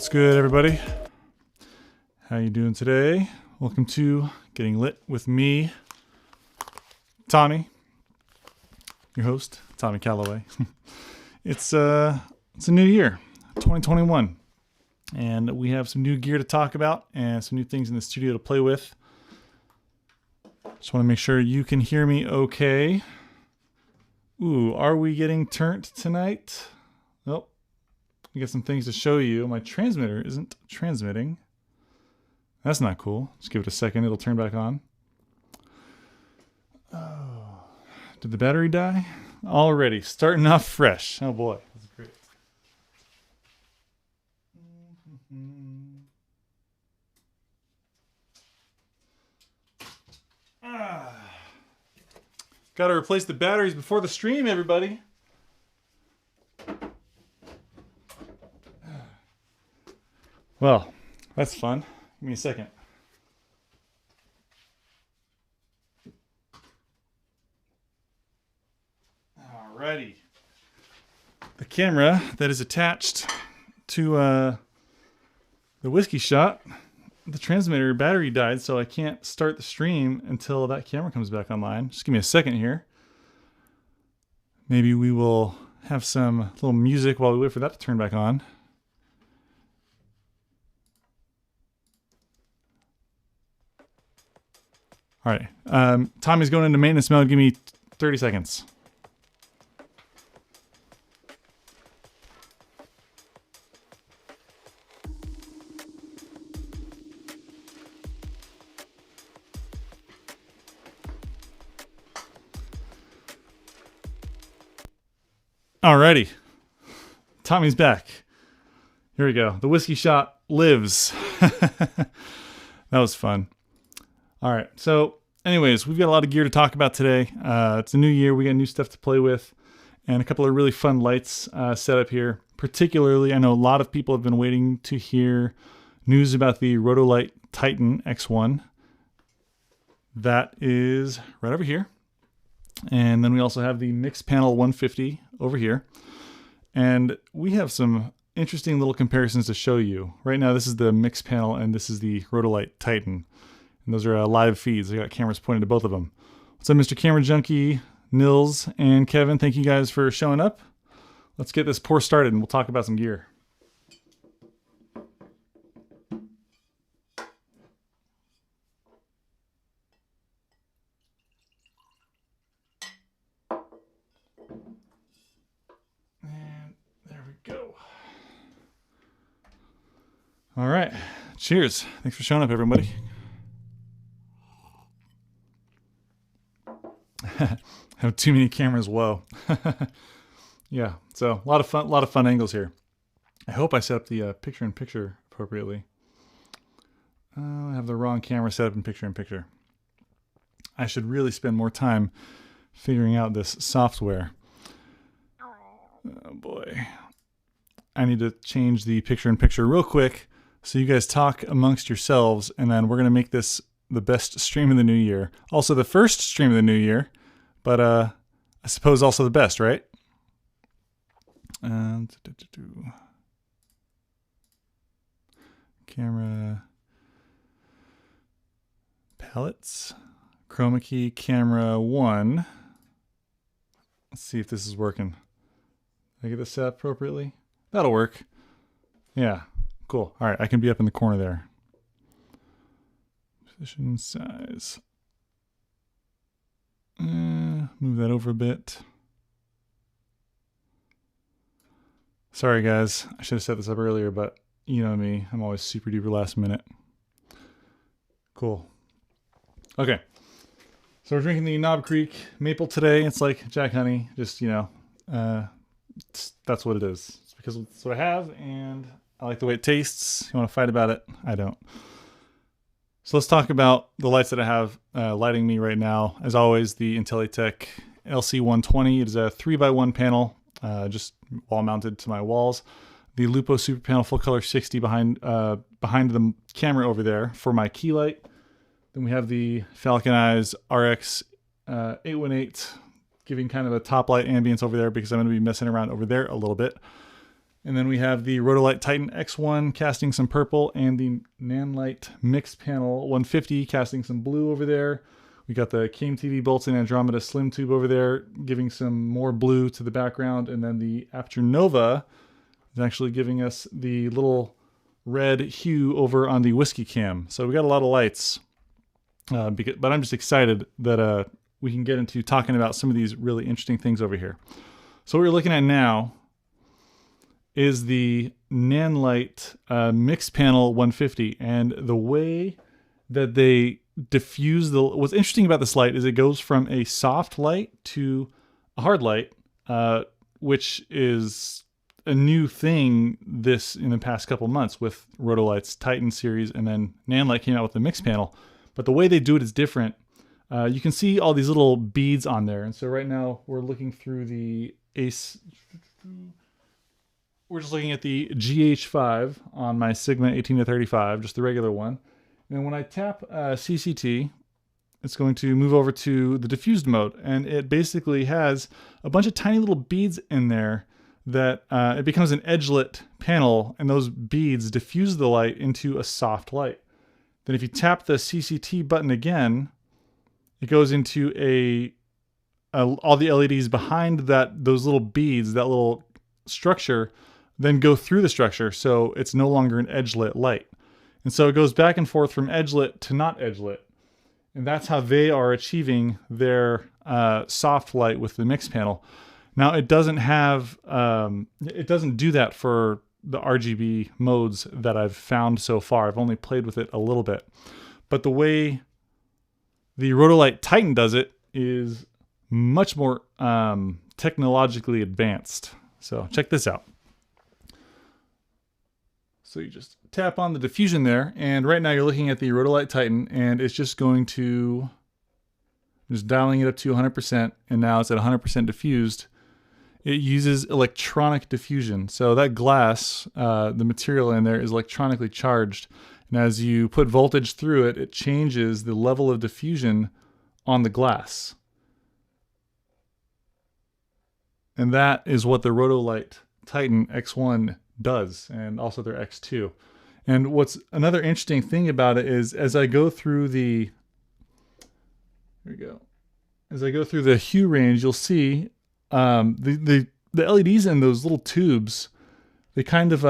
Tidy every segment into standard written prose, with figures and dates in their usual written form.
What's good, everybody? How you doing today? Welcome to Getting Lit with me, Tommy, your host, Tommy Calloway. It's a new year, 2021, and we have some new gear to talk about and some new things in the studio to play with. Just want to make sure you can hear me okay. Ooh, are we getting turned tonight? Nope. I got some things to show you. My transmitter isn't transmitting. That's not cool. Just give it a second. It'll turn back on. Oh, did the battery die? Already. Starting off fresh. Oh boy. That's great. Got to replace the batteries before the stream, everybody. Well, that's fun. Give me a second. Alrighty. The camera that is attached to the whiskey shot, the transmitter battery died, so I can't start the stream until that camera comes back online. Just give me a second here. Maybe we will have some little music while we wait for that to turn back on. All right. Tommy's going into maintenance mode. Give me 30 seconds. Alrighty. Tommy's back. Here we go. The whiskey shot lives. That was fun. All right. So anyways, we've got a lot of gear to talk about today. It's a new year. We got new stuff to play with and a couple of really fun lights set up here. Particularly, I know a lot of people have been waiting to hear news about the Rotolight Titan X1. That is right over here. And then we also have the Mixpanel 150 over here. And we have some interesting little comparisons to show you. Right now, this is the Mixpanel and this is the Rotolight Titan. And those are live feeds. I got cameras pointing to both of them. What's up, Mr. Camera Junkie, Nils, and Kevin? Thank you guys for showing up. Let's get this pour started and we'll talk about some gear. And there we go. All right. Cheers. Thanks for showing up, everybody. Have too many cameras. Whoa. Yeah, so a lot of fun angles here. I hope I set up the picture-in-picture appropriately. I have the wrong camera set up in picture-in-picture. I should really spend more time figuring out this software. Oh boy. I need to change the picture-in-picture real quick so you guys talk amongst yourselves, and then we're going to make this the best stream of the new year. Also the first stream of the new year, but I suppose also the best, right? And camera palettes, chroma key, camera 1. Let's see if this is working. Did I get this set up appropriately? That'll work. Yeah, cool. All right, I can be up in the corner there. Position, size. Move that over a bit. Sorry guys, I should have set this up earlier, but you know me, I'm always super duper last minute. Cool. Okay, so we're drinking the Knob Creek Maple today. It's like Jack Honey, just, you know, that's what it is. It's because it's what I have, and I like the way it tastes. You want to fight about it? I don't. So let's talk about the lights that I have lighting me right now. As always, the Intelitech LC120. It is a 3x1 panel, just wall mounted to my walls. The Lupo Super Panel Full Color 60 behind the camera over there for my key light. Then we have the Falcon Eyes RX 818, giving kind of a top light ambience over there because I'm going to be messing around over there a little bit. And then we have the Rotolight Titan X1 casting some purple, and the Nanlite Mixpanel 150 casting some blue over there. We got the KMTV bolts and Andromeda Slim Tube over there, giving some more blue to the background. And then the Aputure Nova is actually giving us the little red hue over on the whiskey cam. So we got a lot of lights, but I'm just excited that we can get into talking about some of these really interesting things over here. So what we're looking at now is the Nanlite Mixpanel 150, and the way that they diffuse what's interesting about this light is it goes from a soft light to a hard light, which is a new thing in the past couple months with Rotolight's Titan series, and then Nanlite came out with the Mixpanel. But the way they do it is different. You can see all these little beads on there, and so right now we're looking through the Ace. We're just looking at the GH5 on my Sigma 18-35, just the regular one. And when I tap CCT, it's going to move over to the diffused mode. And it basically has a bunch of tiny little beads in there that it becomes an edgelit panel, and those beads diffuse the light into a soft light. Then if you tap the CCT button again, it goes into all the LEDs behind those little beads, that little structure, then go through the structure, so it's no longer an edge-lit light. And so it goes back and forth from edge-lit to not edge-lit. And that's how they are achieving their soft light with the mix panel. Now it doesn't do that for the RGB modes that I've found so far. I've only played with it a little bit. But the way the Rotolight Titan does it is much more technologically advanced. So check this out. So you just tap on the diffusion there, and right now you're looking at the Rotolight Titan, and it's just going to, just dialing it up to 100%, and now it's at 100% diffused. It uses electronic diffusion. So that glass, the material in there is electronically charged, and as you put voltage through it, it changes the level of diffusion on the glass. And that is what the Rotolight Titan X1 does, and also their X2. And what's another interesting thing about it is as I go through the hue range, you'll see the LEDs in those little tubes, they kind of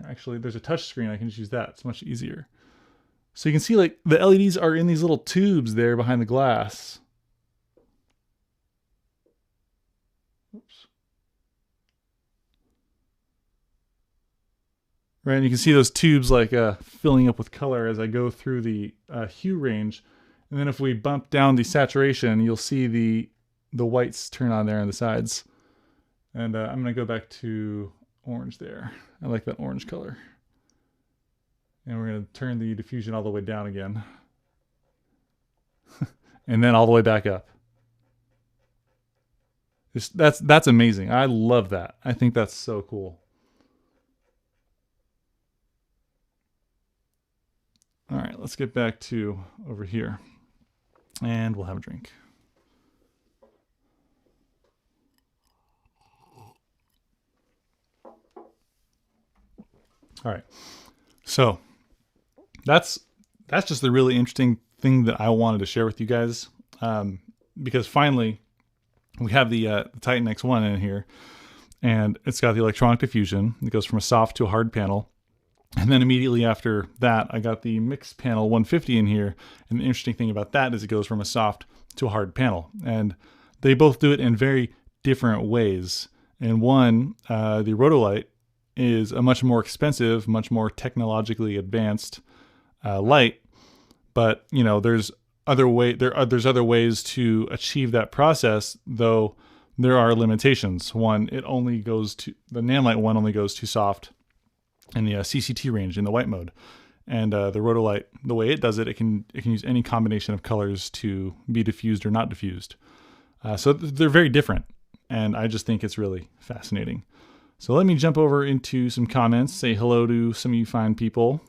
actually there's a touch screen, I can just use that, it's much easier. So you can see like the LEDs are in these little tubes there behind the glass. Oops. Right, and you can see those tubes like filling up with color as I go through the hue range. And then if we bump down the saturation, you'll see the whites turn on there on the sides. And I'm going to go back to orange there. I like that orange color. And we're going to turn the diffusion all the way down again. And then all the way back up. That's amazing. I love that. I think that's so cool. All right, let's get back to over here, and we'll have a drink. All right, so that's just the really interesting thing that I wanted to share with you guys, because finally we have the Titan X1 in here, and it's got the electronic diffusion. It goes from a soft to a hard panel. And then immediately after that, I got the Mixpanel 150 in here. And the interesting thing about that is it goes from a soft to a hard panel. And they both do it in very different ways. And one, the Rotolight, is a much more expensive, much more technologically advanced light. But, you know, there's other ways to achieve that process, though there are limitations. One, the Nanlite one only goes to soft in the CCT range in the white mode, and the Rotolight, the way it does it, it can use any combination of colors to be diffused or not diffused. So they're very different, and I just think it's really fascinating. So let me jump over into some comments, say hello to some of you fine people.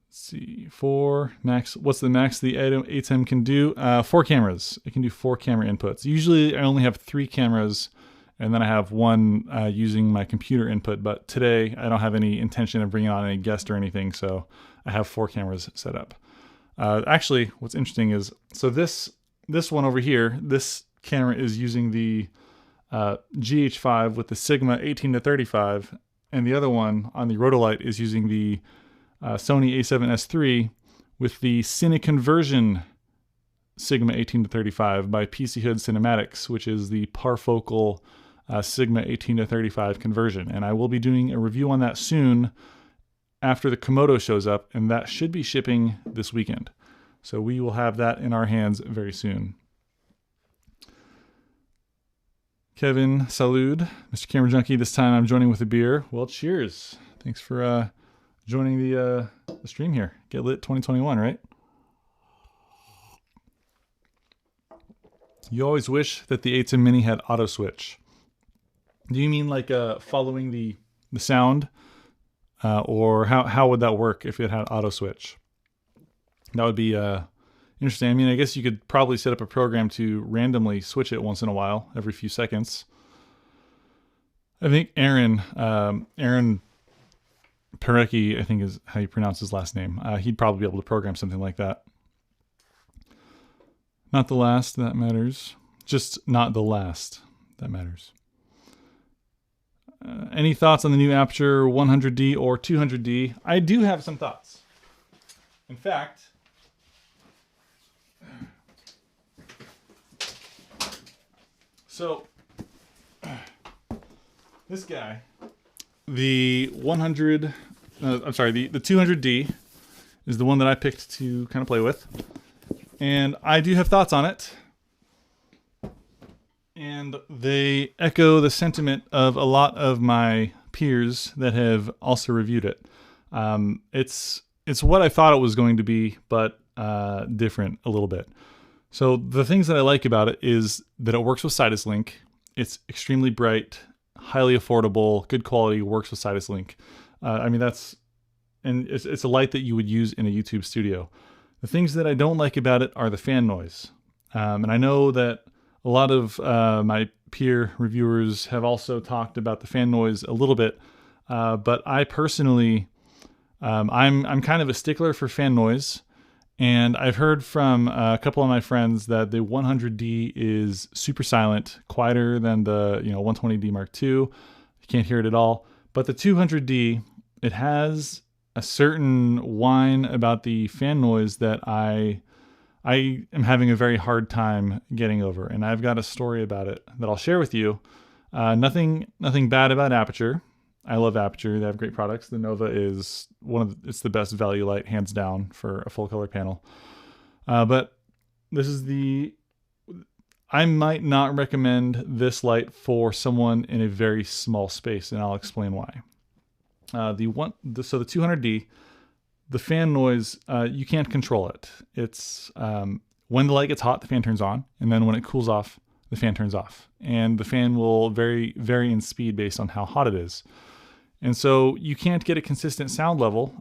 Let's see, 4 max. What's the max the ATEM can do? 4 cameras. It can do 4 camera inputs. Usually I only have 3 cameras And then I have one using my computer input. But today I don't have any intention of bringing on any guest or anything, so I have 4 cameras set up. Actually, what's interesting is, so this one over here, this camera is using the GH5 with the Sigma 18-35, and the other one on the Rotolight is using the Sony a7S III with the Cine Conversion Sigma 18-35 by PC Hood Cinematics, which is the parfocal Sigma 18-35 conversion. And I will be doing a review on that soon after the Komodo shows up, and that should be shipping this weekend. So we will have that in our hands very soon. Kevin, salud. Mr. Camera Junkie, this time I'm joining with a beer. Well, cheers. Thanks for joining the stream here. Get Lit 2021, right? You always wish that the ATEM Mini had auto switch. Do you mean like following the sound? Or how would that work if it had auto switch? That would be interesting. I mean, I guess you could probably set up a program to randomly switch it once in a while, every few seconds. I think Aaron Parecki, I think is how you pronounce his last name. He'd probably be able to program something like that. Not the last that matters. Just not the last that matters. Any thoughts on the new Aputure 100D or 200D? I do have some thoughts. In fact, so this guy, the 200D is the one that I picked to kind of play with. And I do have thoughts on it. And they echo the sentiment of a lot of my peers that have also reviewed it. It's what I thought it was going to be, but different a little bit. So the things that I like about it is that it works with Sidus Link. It's extremely bright, highly affordable, good quality, works with Sidus Link. I mean, it's a light that you would use in a YouTube studio. The things that I don't like about it are the fan noise. And I know that a lot of my peer reviewers have also talked about the fan noise a little bit, but I personally, I'm kind of a stickler for fan noise, and I've heard from a couple of my friends that the 100D is super silent, quieter than the 120D Mark II. You can't hear it at all. But the 200D, it has a certain whine about the fan noise that I am having a very hard time getting over, and I've got a story about it that I'll share with you. Nothing bad about Aputure. I love Aputure. They have great products. The Nova is it's the best value light, hands down, for a full color panel. But this is I might not recommend this light for someone in a very small space, and I'll explain why. So the 200D, the fan noise, you can't control it. It's when the light gets hot, the fan turns on, and then when it cools off, the fan turns off. And the fan will vary in speed based on how hot it is. And so you can't get a consistent sound level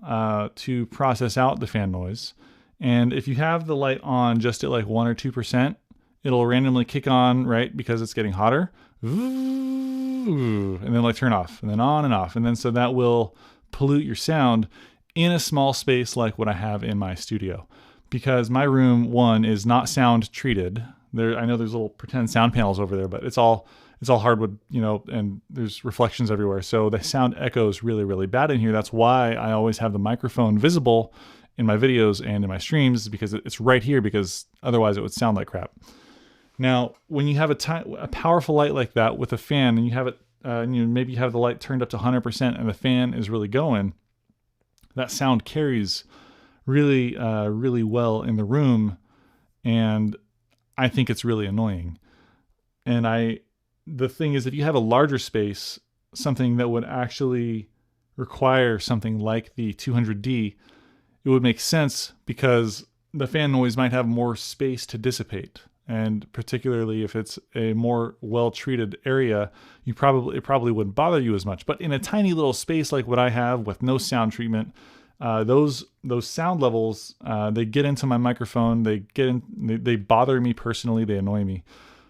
to process out the fan noise. And if you have the light on just at like 1 or 2%, it'll randomly kick on, right, because it's getting hotter, and then like turn off, and then on and off. And then so that will pollute your sound in a small space like what I have in my studio. Because my room, one, is not sound treated. I know there's little pretend sound panels over there, but it's all hardwood, and there's reflections everywhere. So the sound echoes really, really bad in here. That's why I always have the microphone visible in my videos and in my streams, because it's right here, because otherwise it would sound like crap. Now, when you have a powerful light like that with a fan, and you have it, maybe you have the light turned up to 100% and the fan is really going, that sound carries really, really well in the room, and I think it's really annoying. And the thing is, if you have a larger space, something that would actually require something like the 200D, it would make sense, because the fan noise might have more space to dissipate. And particularly if it's a more well-treated area, it probably wouldn't bother you as much. But in a tiny little space like what I have with no sound treatment, those sound levels, they get into my microphone. They bother me personally. They annoy me.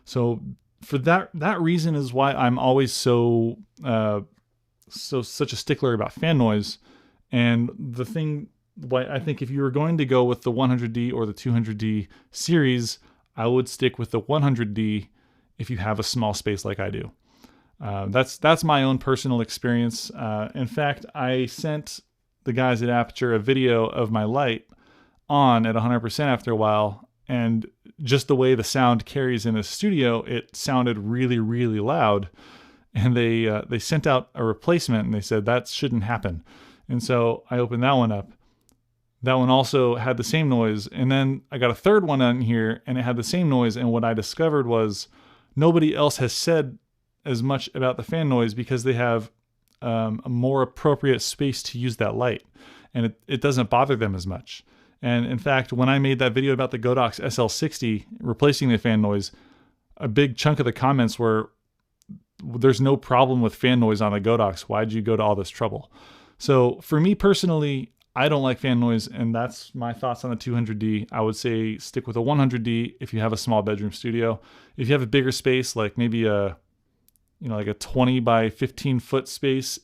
So for that reason is why I'm always such a stickler about fan noise. And the thing why I think if you were going to go with the 100D or the 200D series, I would stick with the 100D if you have a small space like I do. That's my own personal experience. In fact, I sent the guys at Aputure a video of my light on at 100% after a while, and just the way the sound carries in a studio, it sounded really, really loud. And they sent out a replacement, and they said that shouldn't happen. And so I opened that one up. That one also had the same noise. And then I got a third one on here, and it had the same noise. And what I discovered was nobody else has said as much about the fan noise because they have a more appropriate space to use that light. And it doesn't bother them as much. And in fact, when I made that video about the Godox SL60 replacing the fan noise, a big chunk of the comments were, there's no problem with fan noise on the Godox. Why'd you go to all this trouble? So for me personally, I don't like fan noise, and that's my thoughts on the 200D. I would say stick with a 100D if you have a small bedroom studio. If you have a bigger space, like maybe like a 20 by 15 foot space,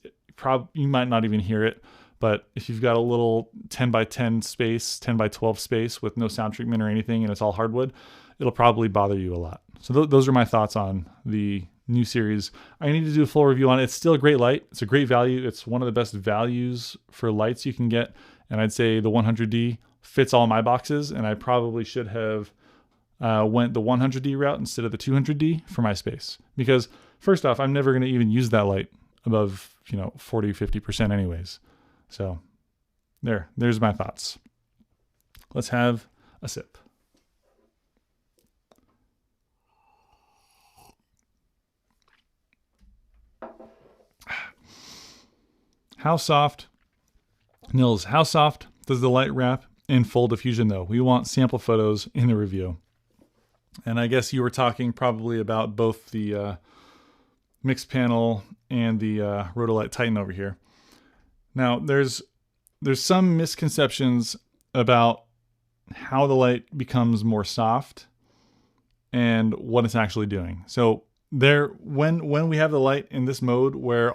you might not even hear it. But if you've got a little 10 by 10 space, 10 by 12 space with no sound treatment or anything, and it's all hardwood, it'll probably bother you a lot. So those are my thoughts on the new series. I need to do a full review on it. It's still a great light. It's a great value. It's one of the best values for lights you can get. And I'd say the 100D fits all my boxes, and I probably should have went the 100D route instead of the 200D for my space. Because first off, I'm never going to even use that light above 40, 50% anyways. So there's my thoughts. Let's have a sip. How soft, Nils, how soft does the light wrap in full diffusion though? We want sample photos in the review. And I guess you were talking probably about both the Mixpanel and the Rotolight Titan over here. Now, there's some misconceptions about how the light becomes more soft and what it's actually doing. So when we have the light in this mode where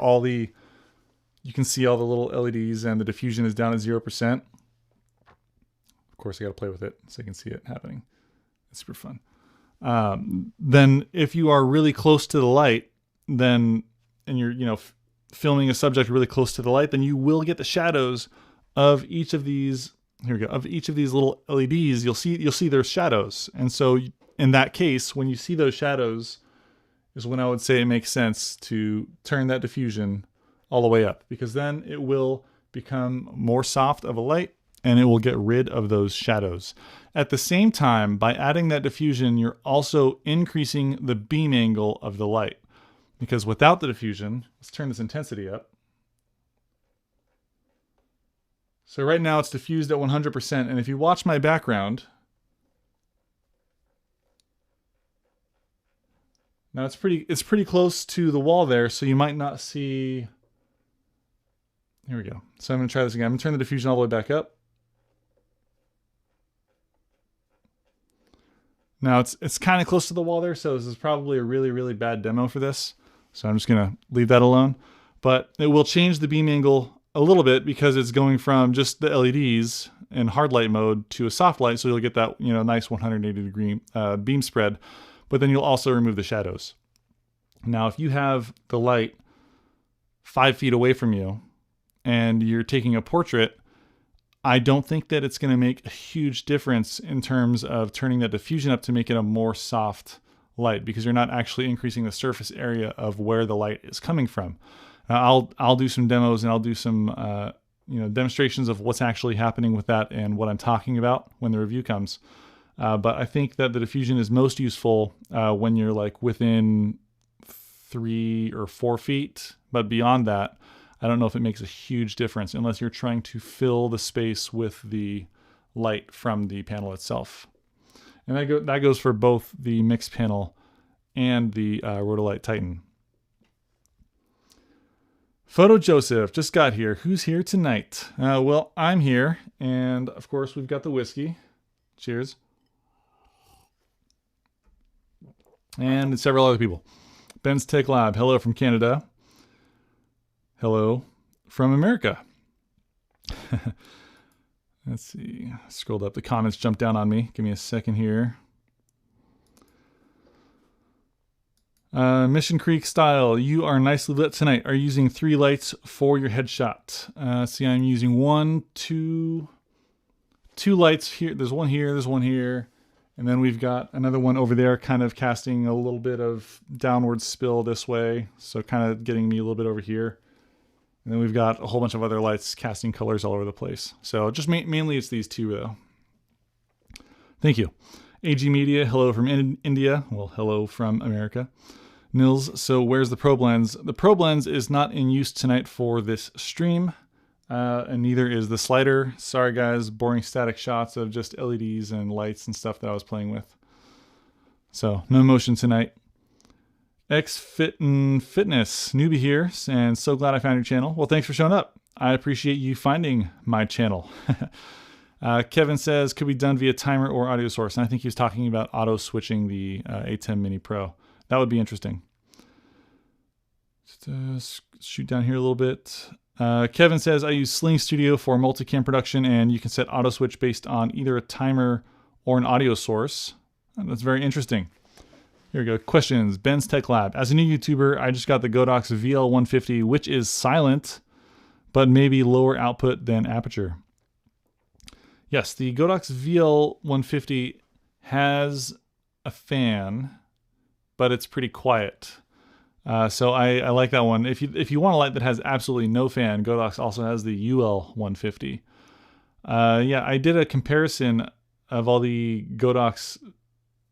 you can see all the little LEDs and the diffusion is down at 0%. Of course, I got to play with it so you can see it happening. It's super fun. Then if you are really close to the light, and you're filming a subject really close to the light, then you will get the shadows of each of these. Here we go. Of each of these little LEDs, you'll see their shadows. And so in that case, when you see those shadows, is when I would say it makes sense to turn that diffusion all the way up, because then it will become more soft of a light and it will get rid of those shadows. At the same time, by adding that diffusion, you're also increasing the beam angle of the light. Because without the diffusion, let's turn this intensity up. So right now it's diffused at 100%, and if you watch my background, now it's pretty close to the wall there, so you might not see. Here we go. So I'm going to try this again. I'm going to turn the diffusion all the way back up. Now it's kind of close to the wall there, so this is probably a really, really bad demo for this. So I'm just going to leave that alone. But it will change the beam angle a little bit because it's going from just the LEDs in hard light mode to a soft light, so you'll get that nice 180 degree beam spread. But then you'll also remove the shadows. Now, if you have the light 5 feet away from you and you're taking a portrait, I don't think that it's going to make a huge difference in terms of turning that diffusion up to make it a more soft light, because you're not actually increasing the surface area of where the light is coming from. I'll do some demos and I'll do some demonstrations of what's actually happening with that and what I'm talking about when the review comes. But I think that the diffusion is most useful when you're like within 3 or 4 feet, but beyond that, I don't know if it makes a huge difference unless you're trying to fill the space with the light from the panel itself. And that goes for both the Mixpanel and the Rotolight Titan. Photo Joseph just got here. Who's here tonight? Well, I'm here, and of course we've got the whiskey. Cheers. And several other people. Ben's Tech Lab, hello from Canada. Hello from America. Let's see. Scrolled up. The comments jumped down on me. Give me a second here. Mission Creek Style, you are nicely lit tonight. Are you using 3 lights for your headshot? See, I'm using two lights here. There's one here, there's one here. And then we've got another one over there kind of casting a little bit of downward spill this way. So kind of getting me a little bit over here. And then we've got a whole bunch of other lights casting colors all over the place. So just mainly it's these two though. Thank you. AG Media, hello from India. Well, hello from America. Nils, so where's the probe lens? The probe lens is not in use tonight for this stream. And neither is the slider. Sorry guys, boring static shots of just LEDs and lights and stuff that I was playing with. So no motion tonight. Fitness, newbie here, and so glad I found your channel. Well, thanks for showing up. I appreciate you finding my channel. Kevin says, could be done via timer or audio source. And I think he was talking about auto switching the A10 Mini Pro. That would be interesting. Just shoot down here a little bit. Kevin says, I use Sling Studio for multicam production, and you can set auto switch based on either a timer or an audio source. That's very interesting. Here we go. Questions. Ben's Tech Lab. As a new YouTuber, I just got the Godox VL150, which is silent, but maybe lower output than Aputure. Yes, the Godox VL150 has a fan, but it's pretty quiet. So I like that one. If you want a light that has absolutely no fan, Godox also has the UL150. Yeah, I did a comparison of all the Godox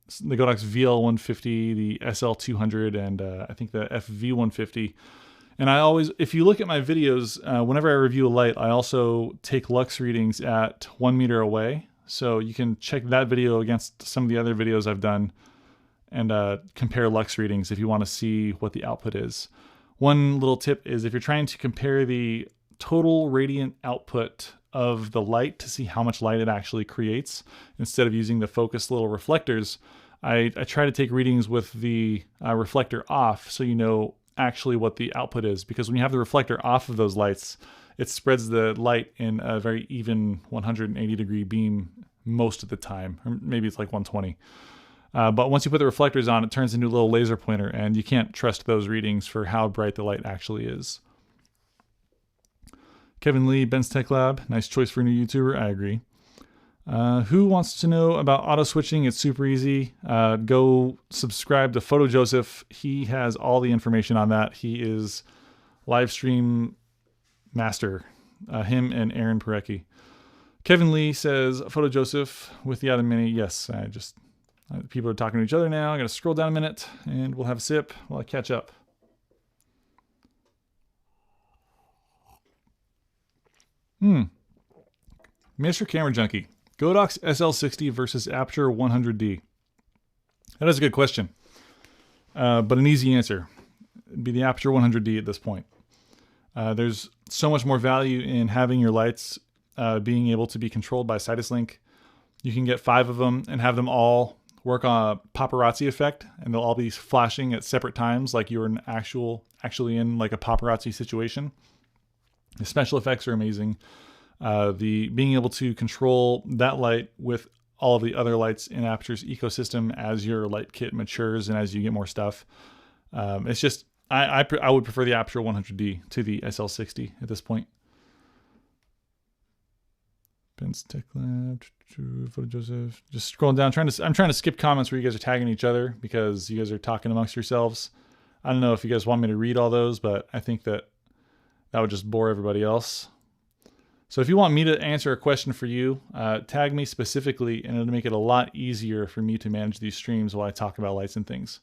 VL150, the SL200, and I think the FV150. And I always, if you look at my videos, whenever I review a light, I also take lux readings at 1 meter away. So you can check that video against some of the other videos I've done and compare lux readings if you want to see what the output is. One little tip is if you're trying to compare the total radiant output of the light to see how much light it actually creates, instead of using the focused little reflectors, I try to take readings with the reflector off so you know actually what the output is. Because when you have the reflector off of those lights, it spreads the light in a very even 180 degree beam most of the time, or maybe it's like 120. But once you put the reflectors on, it turns into a little laser pointer, and you can't trust those readings for how bright the light actually is. Kevin Lee, Ben's Tech Lab, nice choice for a new YouTuber, I agree. Who wants to know about auto switching? It's super easy. Go subscribe to Photo Joseph. He has all the information on that. He is live stream master, him and Aaron Parecki. Kevin Lee says, Photo Joseph with the Atom Mini. Yes, people are talking to each other now. I got to scroll down a minute and we'll have a sip while I catch up. Mr. Camera Junkie. Godox SL60 versus Aputure 100D. That is a good question, but an easy answer. It'd be the Aputure 100D at this point. There's so much more value in having your lights being able to be controlled by Sidus Link. You can get 5 of them and have them all work on a paparazzi effect, and they'll all be flashing at separate times like you're actually in like a paparazzi situation. The special effects are amazing. The being able to control that light with all of the other lights in Aputure's ecosystem as your light kit matures and as you get more stuff. It's just, I would prefer the Aputure 100D to the SL60 at this point. Ben's Tech Lab, Photo Joseph. Just scrolling down, I'm trying to skip comments where you guys are tagging each other because you guys are talking amongst yourselves. I don't know if you guys want me to read all those, but I think that would just bore everybody else. So if you want me to answer a question for you, tag me specifically, and it'll make it a lot easier for me to manage these streams while I talk about lights and things.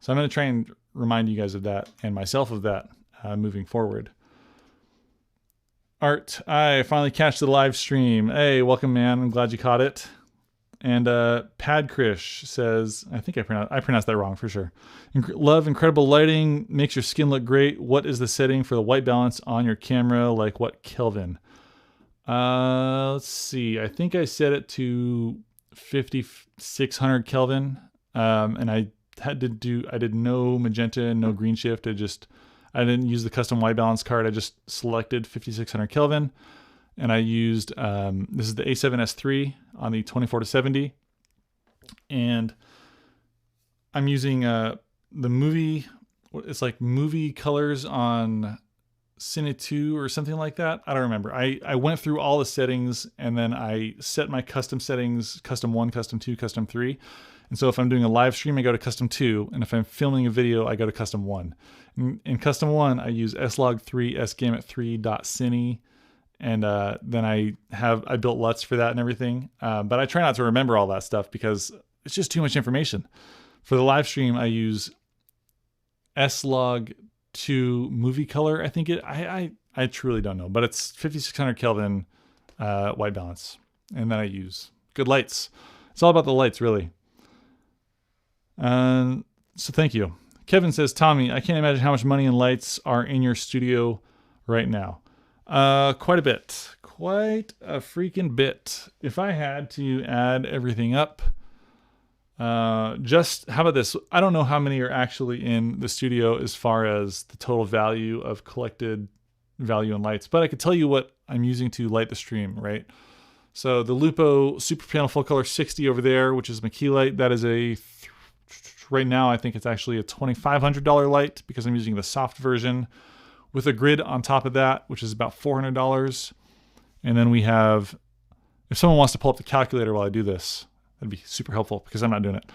So I'm going to try and remind you guys of that and myself of that moving forward. Art, I finally catch the live stream. Hey, welcome, man. I'm glad you caught it. And Padkrish says, I think I pronounced that wrong for sure. Love incredible lighting, makes your skin look great. What is the setting for the white balance on your camera? Like what Kelvin? Let's see. I think I set it to 5600 Kelvin. And I I did no magenta, no green shift. I didn't use the custom white balance card. I just selected 5600 Kelvin, and I used this is the A7S3 on the 24-70, and I'm using the movie. It's like movie colors on Cine 2 or something like that. I don't remember. I went through all the settings, and then I set my custom settings: custom 1, custom 2, custom 3. And so if I'm doing a live stream, I go to custom 2. And if I'm filming a video, I go to custom 1. In custom 1, I use slog3 sgamut3.cine. And then I built LUTs for that and everything. But I try not to remember all that stuff because it's just too much information. For the live stream, I use slog2 movie color. I think I truly don't know, but it's 5600 Kelvin white balance. And then I use good lights. It's all about the lights, really. So thank you. Kevin says, Tommy, I can't imagine how much money and lights are in your studio right now. Quite a bit. Quite a freaking bit. If I had to add everything up, how about this? I don't know how many are actually in the studio as far as the total value of collected value in lights, but I could tell you what I'm using to light the stream, right? So the Lupo Super Panel Full Color 60 over there, which is my key light, that is right now, I think it's actually a $2,500 light because I'm using the soft version with a grid on top of that, which is about $400. And then we have, if someone wants to pull up the calculator while I do this, that'd be super helpful because I'm not doing it.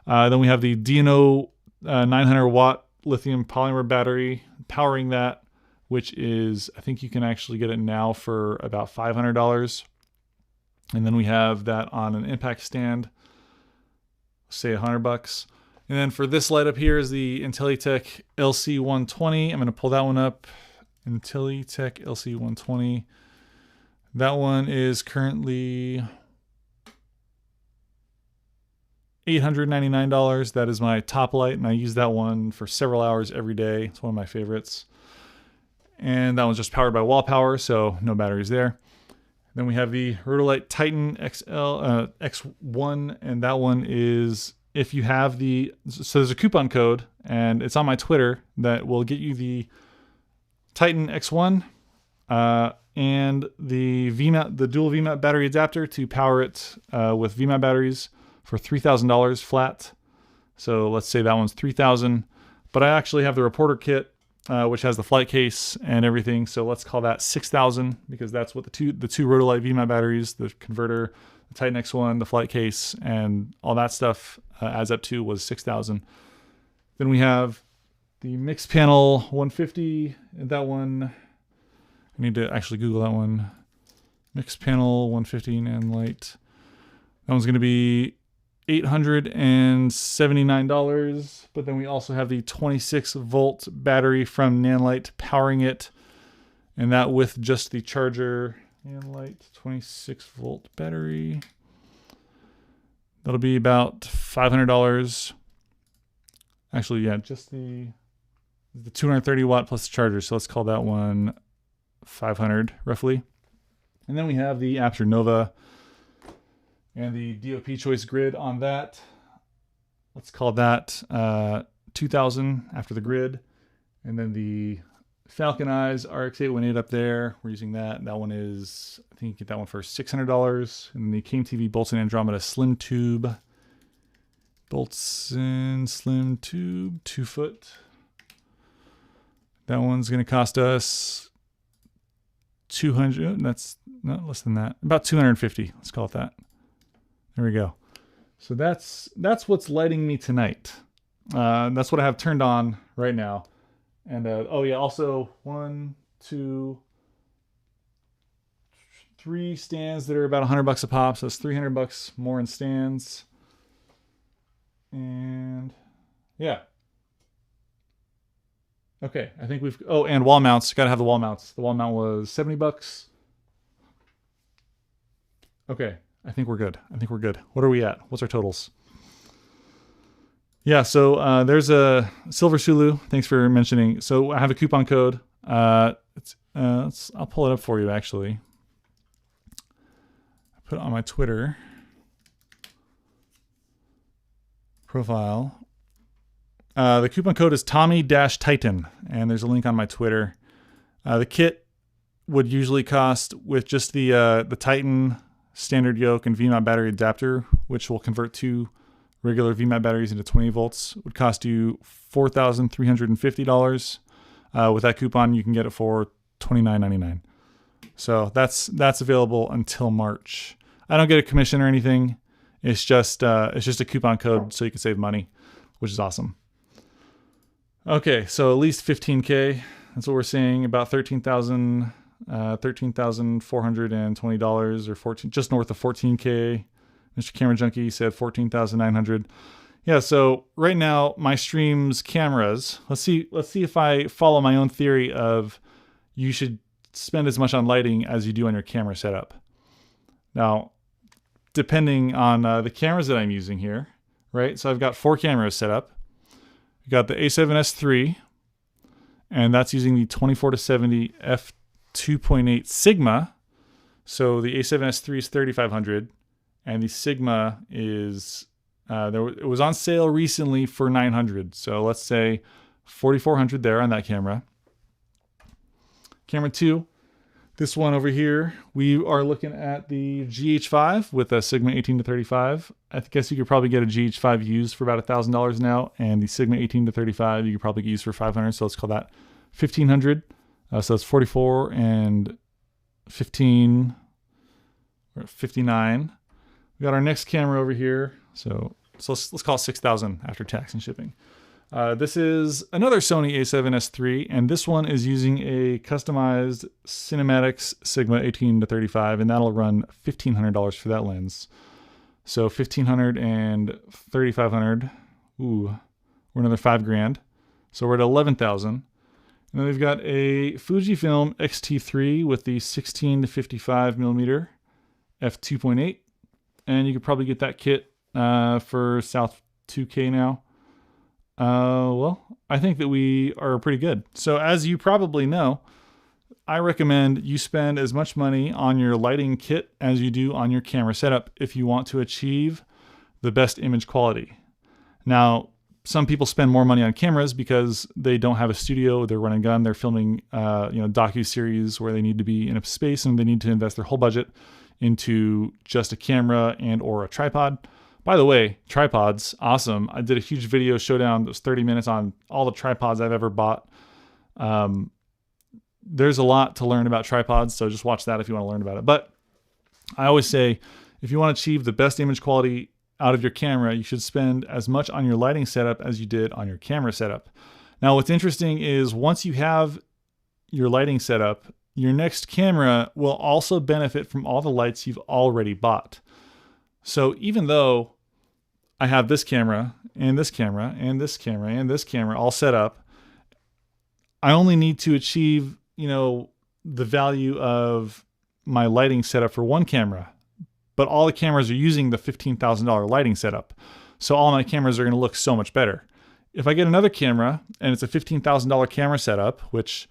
Then we have the DNO 900 watt lithium polymer battery powering that, which is, I think you can actually get it now for about $500. And then we have that on an impact stand, say $100. And then for this light up here is the Intellitech LC120. I'm going to pull that one up. Intellitech LC120. That one is currently $899. That is my top light, and I use that one for several hours every day. It's one of my favorites. And that one's just powered by wall power, so no batteries there. Then we have the Rotolight Titan X1, and that one is, if you have so there's a coupon code, and it's on my Twitter, that will get you the Titan X1 and the dual VMAP battery adapter to power it with VMAP batteries for $3,000 flat. So let's say that one's $3,000, but I actually have the reporter kit, which has the flight case and everything. So let's call that $6,000 because that's what the two Rotolight VMAP batteries, the converter, the Titan X1, the flight case, and all that stuff adds up to was $6,000. Then we have the Mixpanel 150. That one, I need to actually Google that one. Mixpanel 150 Nanlite. That one's going to be $879. But then we also have the 26 volt battery from Nanlite powering it, and that with just the charger. Nanlite 26 volt battery. That'll be about $500. Actually, yeah, just the 230 watt plus the charger. So let's call that one $500 roughly. And then we have the Aputure Nova and the DOP choice grid on that. Let's call that $2,000 after the grid. And then the Falcon Eyes RX818 up there. We're using that. That one is, I think you get that one for $600. And the King TV Boltzmann Andromeda Slim Tube. Boltzmann Slim Tube, 2 foot. That one's going to cost us $200. That's not less than that. About $250. Let's call it that. There we go. So that's what's lighting me tonight. That's what I have turned on right now. And oh yeah, also 1, 2, 3 stands that are about $100 a pop. So that's $300 more in stands. And yeah. Okay, I think we've, oh, and wall mounts. Got to have the wall mounts. The wall mount was $70. Okay, I think we're good. What are we at? What's our totals? Yeah, so there's a Silver Sulu. Thanks for mentioning. So I have a coupon code. I'll pull it up for you, actually. I put it on my Twitter profile. The coupon code is Tommy-Titan, and there's a link on my Twitter. The kit would usually cost, with just the Titan standard yoke and VMAT battery adapter, which will convert two regular VMAT batteries into 20 volts, would cost you $4,350. With that coupon, you can get it for $29.99. So that's available until March. I don't get a commission or anything. It's just a coupon code so you can save money, which is awesome. Okay, so at least 15K. That's what we're seeing. About $13,420 or 14, just north of 14K. Mr. Camera Junkie said 14,900. Yeah, so right now my stream's cameras. Let's see if I follow my own theory of you should spend as much on lighting as you do on your camera setup. Now, depending on the cameras that I'm using here, right? So I've got 4 cameras set up. We've got the A7S III, and that's using the 24-70 f2.8 Sigma. So the A7S III is 3,500, and the Sigma is it was on sale recently for 900. So let's say 4,400 there on that camera. Camera 2, this one over here, we are looking at the GH5 with a Sigma 18-35. I guess you could probably get a GH5 used for about $1,000 now, and the Sigma 18-35 you could probably use for 500. So let's call that 1,500. So it's 44 and 15, or 59. We got our next camera over here. So let's call it 6,000 after tax and shipping. This is another Sony A7S III, and this one is using a customized Cinematics Sigma 18-35, and that'll run $1,500 for that lens. So $1,500 and $3,500. Ooh, we're another $5,000. So we're at $11,000. And then we've got a Fujifilm X-T3 with the 16-55 millimeter f2.8, and you could probably get that kit for south 2K now. Well, I think that we are pretty good. So as you probably know, I recommend you spend as much money on your lighting kit as you do on your camera setup if you want to achieve the best image quality. Now, some people spend more money on cameras because they don't have a studio, they're running gun, they're filming docu-series where they need to be in a space and they need to invest their whole budget into just a camera and or a tripod. By the way, tripods, awesome. I did a huge video showdown that was 30 minutes on all the tripods I've ever bought. There's a lot to learn about tripods, so just watch that if you want to learn about it. But I always say, if you want to achieve the best image quality out of your camera, you should spend as much on your lighting setup as you did on your camera setup. Now, what's interesting is once you have your lighting setup, your next camera will also benefit from all the lights you've already bought. So even though I have this camera and this camera and this camera and this camera all set up, I only need to achieve, the value of my lighting setup for one camera. But all the cameras are using the $15,000 lighting setup. So all my cameras are going to look so much better. If I get another camera and it's a $15,000 camera setup, which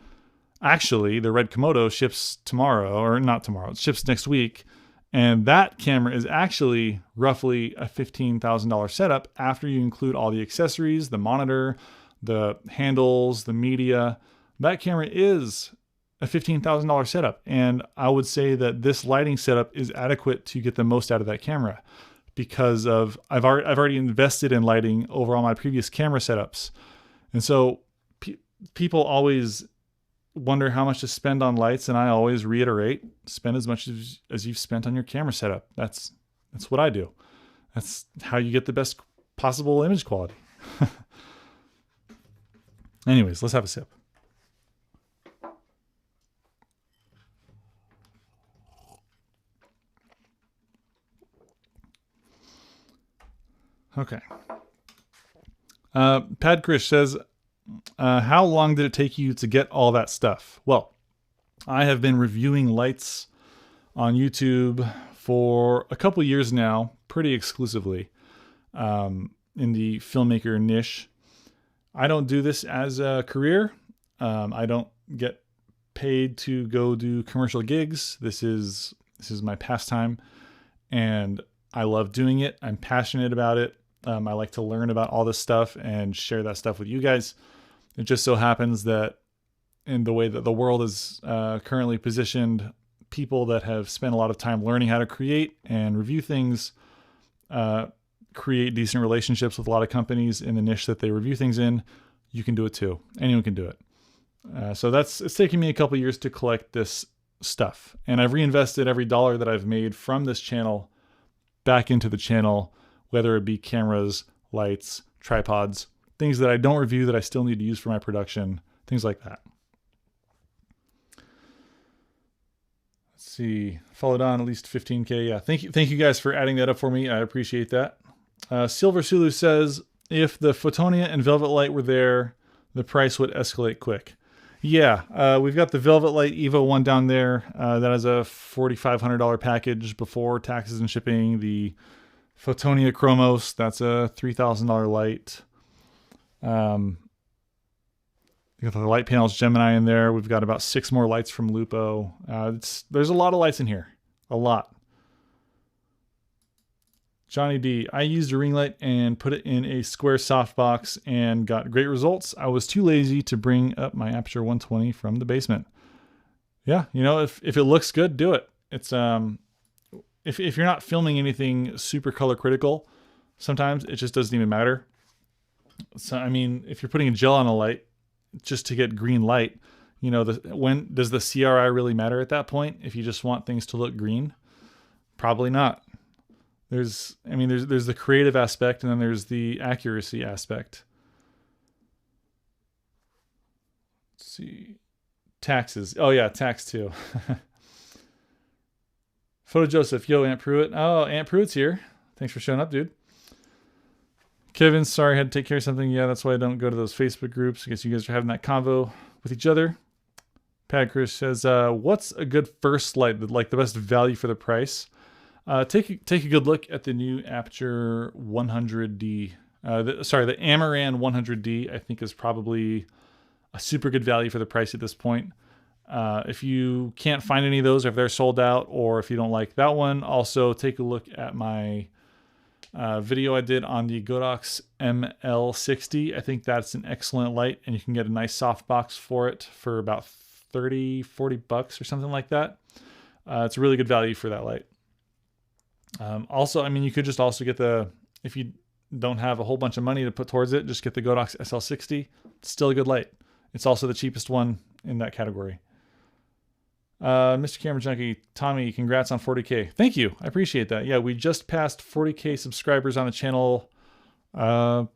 actually the Red Komodo ships tomorrow, or not tomorrow, it ships next week. And that camera is actually roughly a $15,000 setup after you include all the accessories, the monitor, the handles, the media. That camera is a $15,000 setup. And I would say that this lighting setup is adequate to get the most out of that camera because of I've already invested in lighting over all my previous camera setups. And so people always wonder how much to spend on lights, and I always reiterate, spend as much as you've spent on your camera setup. That's what I do. That's how you get the best possible image quality. Anyways, let's have a sip. Okay. Pad Krish says, how long did it take you to get all that stuff? Well, I have been reviewing lights on YouTube for a couple years now, pretty exclusively, in the filmmaker niche. I don't do this as a career. I don't get paid to go do commercial gigs. This is my pastime, and I love doing it. I'm passionate about it. I like to learn about all this stuff and share that stuff with you guys. It just so happens that in the way that the world is currently positioned, people that have spent a lot of time learning how to create and review things create decent relationships with a lot of companies in the niche that they review things in. You can do it too. Anyone can do it. So it's taken me a couple years to collect this stuff, and I've reinvested every dollar that I've made from this channel back into the channel, whether it be cameras, lights, tripods, things that I don't review that I still need to use for my production, things like that. Let's see, followed on at least 15K. Yeah, thank you guys for adding that up for me. I appreciate that. Silver Sulu says, if the Photonia and Velvet Light were there, the price would escalate quick. Yeah, we've got the Velvet Light Evo 1 down there. That is a $4,500 package before taxes and shipping. The Photonia Chromos, that's a $3,000 light. We got the light panels Gemini in there. We've got about 6 more lights from Lupo. There's a lot of lights in here. A lot. Johnny D, I used a ring light and put it in a square softbox and got great results. I was too lazy to bring up my Aputure 120 from the basement. Yeah, you know, if it looks good, do it. It's if you're not filming anything super color critical, sometimes it just doesn't even matter. So I mean, if you're putting a gel on a light just to get green light, you know, when does the CRI really matter at that point? If you just want things to look green, probably not. There's the creative aspect, and then there's the accuracy aspect. Let's see. Taxes. Oh yeah, tax too. Photo Joseph, yo, Aunt Pruitt. Oh, Aunt Pruitt's here. Thanks for showing up, dude. Kevin, sorry, I had to take care of something. Yeah, that's why I don't go to those Facebook groups. I guess you guys are having that convo with each other. Pat Chris says, what's a good first light, like the best value for the price? Take a good look at the new Aputure 100D. The Amaran 100D, I think, is probably a super good value for the price at this point. If you can't find any of those, or if they're sold out, or if you don't like that one, also take a look at my video I did on the Godox ML60. I think that's an excellent light, and you can get a nice softbox for it for about 30-40 bucks or something like that. It's a really good value for that light. Also, I mean, you could just also get if you don't have a whole bunch of money to put towards it, just get the Godox SL60. It's still a good light. It's also the cheapest one in that category. Mr. Camera Junkie, Tommy, congrats on 40K. Thank you. I appreciate that. Yeah, we just passed 40K subscribers on the channel the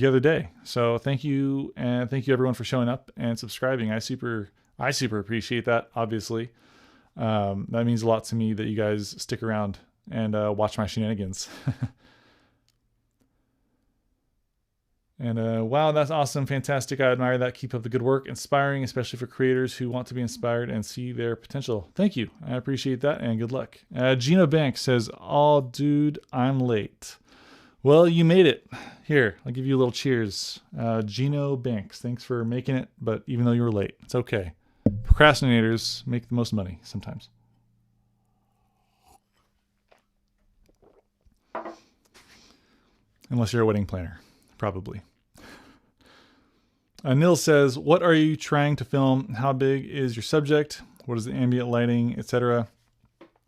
other day. So thank you, and thank you everyone for showing up and subscribing. I super appreciate that, obviously. That means a lot to me that you guys stick around and watch my shenanigans. And wow, that's awesome. Fantastic. I admire that. Keep up the good work. Inspiring, especially for creators who want to be inspired and see their potential. Thank you. I appreciate that, and good luck. Gino Banks says, oh, dude, I'm late. Well, you made it. Here, I'll give you a little cheers. Gino Banks, thanks for making it, but even though you were late, it's okay. Procrastinators make the most money sometimes. Unless you're a wedding planner, probably. Nil says, what are you trying to film? How big is your subject? What is the ambient lighting, etc.?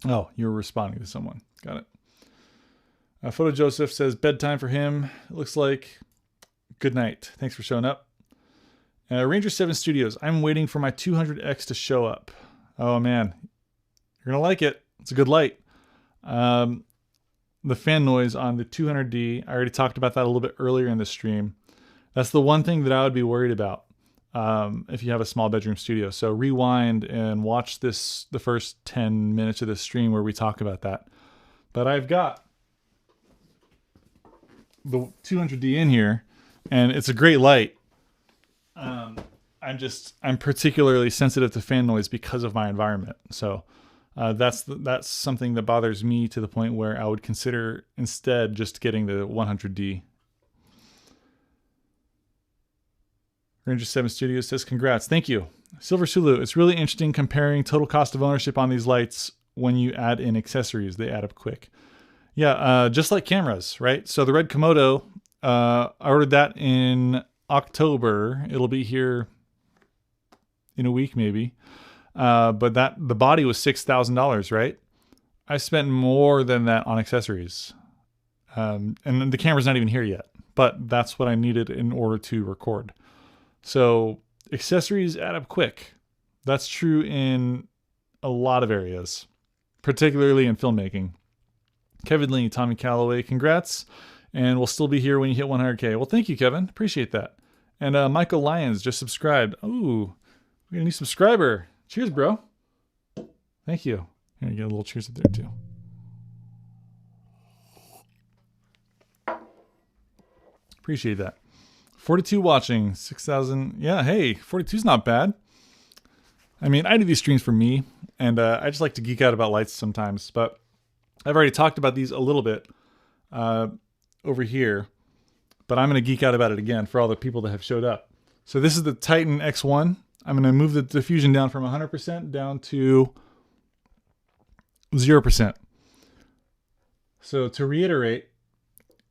Oh, you were responding to someone. Got it. Photo Joseph says, bedtime for him. It looks like. Good night. Thanks for showing up. Ranger 7 Studios. I'm waiting for my 200X to show up. Oh, man. You're going to like it. It's a good light. The fan noise on the 200D, I already talked about that a little bit earlier in the stream. That's the one thing that I would be worried about if you have a small bedroom studio. So rewind and watch the first 10 minutes of this stream where we talk about that. But I've got the 200D in here, and it's a great light. I'm particularly sensitive to fan noise because of my environment. So that's something that bothers me to the point where I would consider instead just getting the 100D. Ranger 7 Studios says, congrats. Thank you. Silver Sulu, it's really interesting comparing total cost of ownership on these lights when you add in accessories. They add up quick. Yeah, just like cameras, right? So the red Komodo, I ordered that in October. It'll be here in a week maybe. But the body was $6,000, right? I spent more than that on accessories. And the camera's not even here yet, but that's what I needed in order to record. So accessories add up quick. That's true in a lot of areas, particularly in filmmaking. Kevin Lee, Tommy Calloway, congrats. And we'll still be here when you hit 100K. Well, thank you, Kevin. Appreciate that. And Michael Lyons just subscribed. Ooh, we got a new subscriber. Cheers, bro. Thank you. Here, you get a little cheers up there, too. Appreciate that. 42 watching, 6,000. Yeah, hey, 42's not bad. I mean, I do these streams for me, and I just like to geek out about lights sometimes, but I've already talked about these a little bit over here, but I'm going to geek out about it again for all the people that have showed up. So this is the Titan X1. I'm going to move the diffusion down from 100% down to 0%. So to reiterate,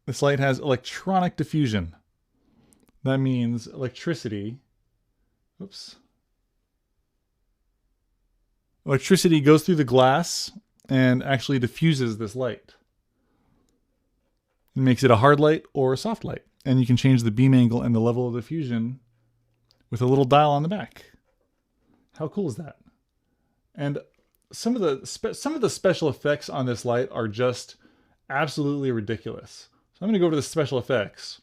this light has electronic diffusion. That means electricity. Oops. Electricity goes through the glass and actually diffuses this light. It makes it a hard light or a soft light. And you can change the beam angle and the level of diffusion with a little dial on the back. How cool is that? And some of the special effects on this light are just absolutely ridiculous. So I'm going to go over to the special effects.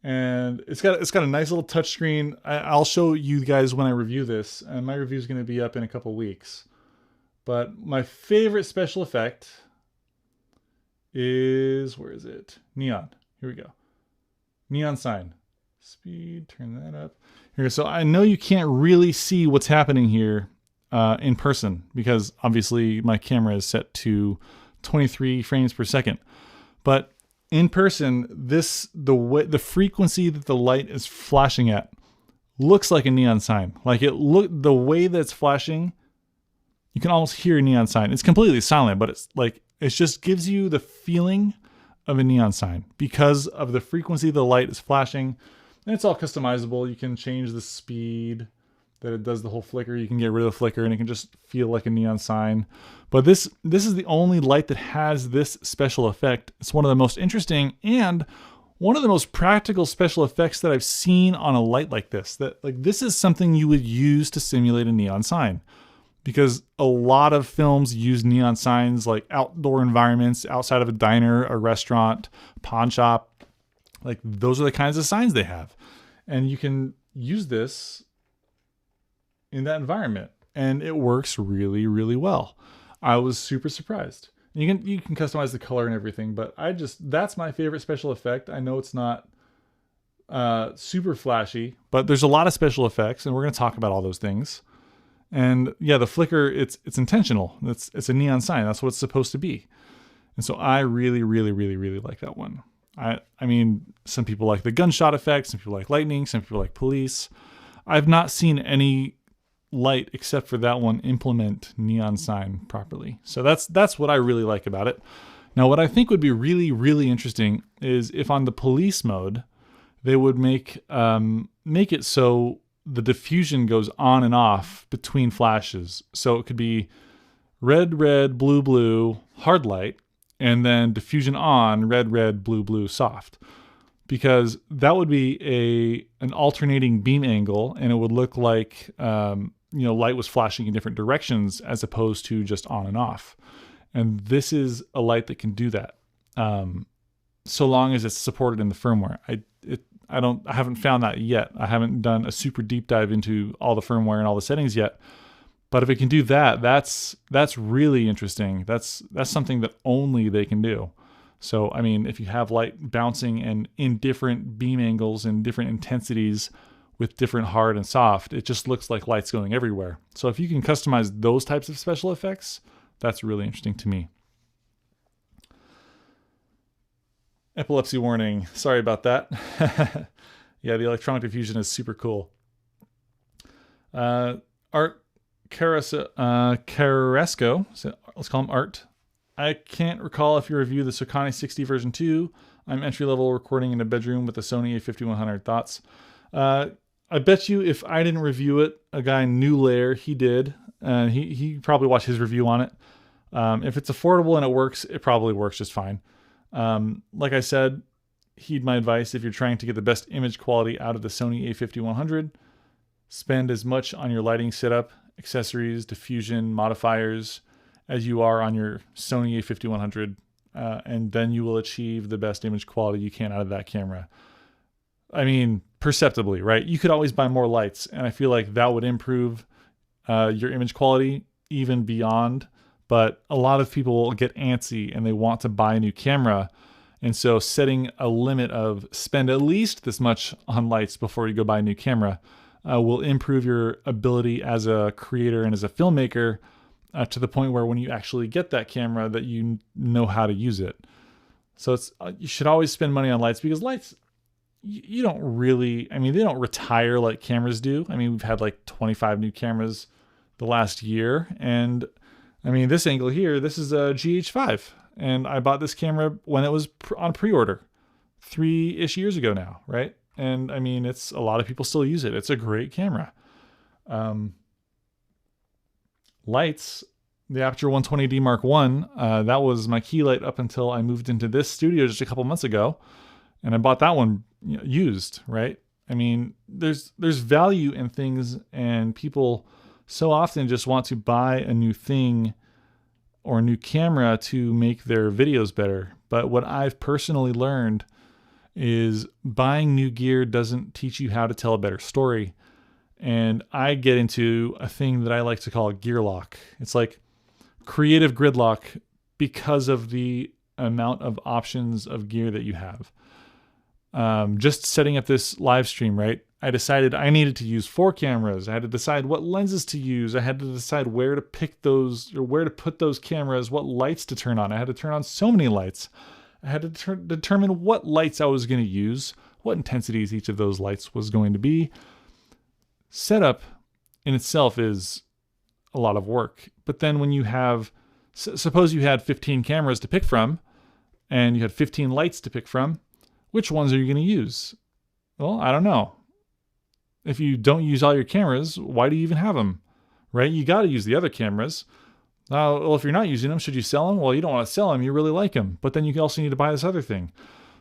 And it's got a nice little touch screen. I'll show you guys when I review this, and my review is going to be up in a couple weeks. But my favorite special effect is, where is it? Neon. Here we go. Neon sign. Speed, turn that up. Here, so I know you can't really see what's happening here in person because obviously my camera is set to 23 frames per second. But in person, the frequency that the light is flashing at looks like a neon sign. Like the way that it's flashing, you can almost hear a neon sign. It's completely silent, but it just gives you the feeling of a neon sign because of the frequency the light is flashing. And it's all customizable. You can change the speed that it does the whole flicker. You can get rid of the flicker and it can just feel like a neon sign. But this is the only light that has this special effect. It's one of the most interesting and one of the most practical special effects that I've seen on a light like this. This is something you would use to simulate a neon sign. Because a lot of films use neon signs like outdoor environments, outside of a diner, a restaurant, pawn shop. Like those are the kinds of signs they have. And you can use this in that environment. And it works really, really well. I was super surprised. You can customize the color and everything, but that's my favorite special effect. I know it's not super flashy, but there's a lot of special effects, and we're going to talk about all those things. And yeah, the flicker, it's intentional. It's a neon sign. That's what it's supposed to be. And so I really, really, really, really like that one. I mean, some people like the gunshot effect, some people like lightning, some people like police. I've not seen any light except for that one implement neon sign properly. So that's what I really like about it. Now, what I think would be really, really interesting is if on the police mode, they would make it so the diffusion goes on and off between flashes. So it could be red, red, blue, blue, hard light, and then diffusion on, red, red, blue, blue, soft. Because that would be an alternating beam angle, and it would look like light was flashing in different directions as opposed to just on and off. And this is a light that can do that, so long as it's supported in the firmware. I haven't found that yet. I haven't done a super deep dive into all the firmware and all the settings yet. But if it can do that, that's really interesting. That's something that only they can do. So, I mean, if you have light bouncing and in different beam angles and different intensities with different hard and soft, it just looks like light's going everywhere. So if you can customize those types of special effects, that's really interesting to me. Epilepsy warning. Sorry about that. Yeah, the electronic diffusion is super cool. Art Carrasco, let's call him Art. I can't recall if you review the Sokani 60 version 2. I'm entry-level recording in a bedroom with the Sony a5100. Thoughts? I bet you if I didn't review it, a guy Newlair, he did. He probably watched his review on it. If it's affordable and it works, it probably works just fine. Like I said, heed my advice. If you're trying to get the best image quality out of the Sony a5100, spend as much on your lighting setup, accessories, diffusion, modifiers as you are on your Sony a5100, and then you will achieve the best image quality you can out of that camera. I mean, perceptibly, right? You could always buy more lights, and I feel like that would improve your image quality even beyond. But a lot of people get antsy and they want to buy a new camera. And so setting a limit of spend at least this much on lights before you go buy a new camera will improve your ability as a creator and as a filmmaker to the point where when you actually get that camera that you know how to use it. So it's you should always spend money on lights, because lights, you don't really, I mean, they don't retire like cameras do. I mean, we've had like 25 new cameras the last year. And I mean, this angle here, this is a GH5. And I bought this camera when it was on pre-order 3-ish years ago now, right? And I mean, it's a lot of people still use it. It's a great camera. Lights, the Aputure 120D Mark I, that was my key light up until I moved into this studio just a couple months ago. And I bought that one used, right? I mean, there's value in things, and people so often just want to buy a new thing or a new camera to make their videos better. But what I've personally learned is buying new gear doesn't teach you how to tell a better story. And I get into a thing that I like to call gear lock. It's like creative gridlock because of the amount of options of gear that you have. Just setting up this live stream, right? I decided I needed to use 4 cameras. I had to decide what lenses to use. I had to decide where to pick those, or where to put those cameras, what lights to turn on. I had to turn on so many lights. I had to determine what lights I was going to use, what intensities each of those lights was going to be. Setup in itself is a lot of work. But then when you have, suppose you had 15 cameras to pick from, and you had 15 lights to pick from, which ones are you going to use? Well, I don't know. If you don't use all your cameras, why do you even have them? Right? You got to use the other cameras. Well, if you're not using them, should you sell them? Well, you don't want to sell them. You really like them. But then you also need to buy this other thing.